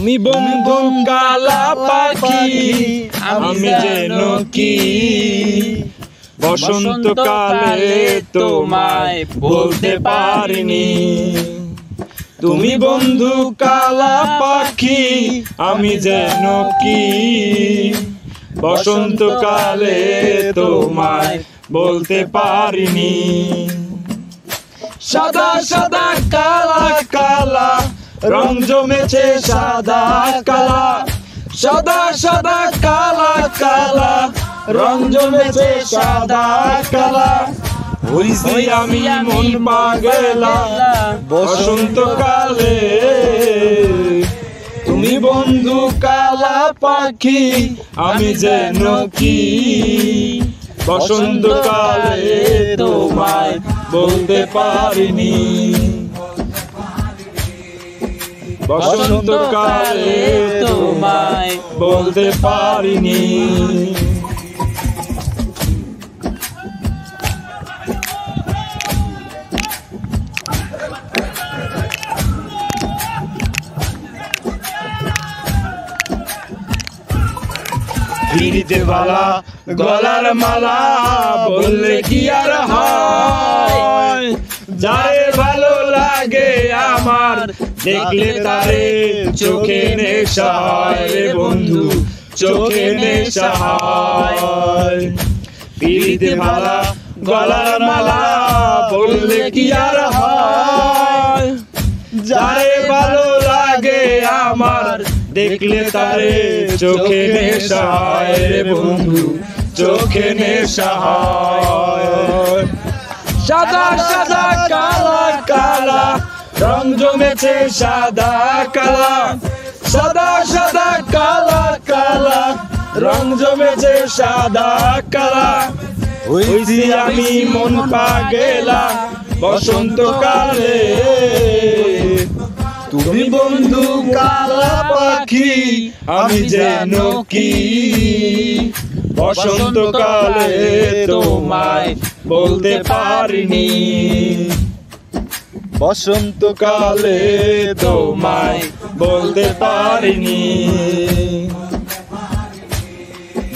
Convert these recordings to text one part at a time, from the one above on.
তুমি বন্ধু কালা পাখি আমি যেন কি বসন্তকালে তোমায় বলতে পারিনি। তুমি বন্ধু কালা পাখি আমি যেন কি বসন্তকালে তোমায় বলতে পারিনি। সাদা সাদা কালা কালা রং জমেছে সাদা কালা, সাদা সাদা কালা কালা রং জমেছে সাদা কালা। হইছি আমি মন পাগলা বসন্তকালে। তুমি বন্ধু কালা পাখি আমি যেন কি বসন্তকালে তোমায় বলতে পারিনি। বসন্তকালে তোমায় বলতে পারিনি। ফিরিতে বালা গলার মালা বললে কি আর হয়, যারে ভালো লাগে আমার দেখলে তারে চোখে নেশা হয় রে বন্ধু, চোখে নেশা হয়। ফিরিতে বালা গলার মালা বললে কি আর হয়, যারে ভালো লাগে আমার দেখলে তারে চোখে নেশা হয় রে বন্ধু, চোখে নেশা হয়। সাদা সাদা কালা কালা রং জমেছে সাদা কালা, সাদা সাদা কালা কালা রং জমেছে সাদা কালা। হইছি আমি মন পাগলা বসন্তকালে। তুমি বন্ধু কালা পাখি আমি যেন কি বসন্তকালে তোমায় বলতে পারিনি। বসন্তকালে তোমায় বলতে পারিনি।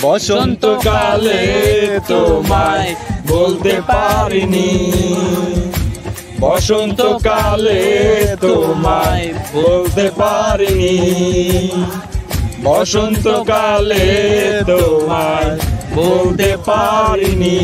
বসন্তকালে তোমায় বলতে পারিনি। বসন্তকালে তোমায় বলতে পারিনি। বসন্তকালে তোমায় বলতে পারিনি।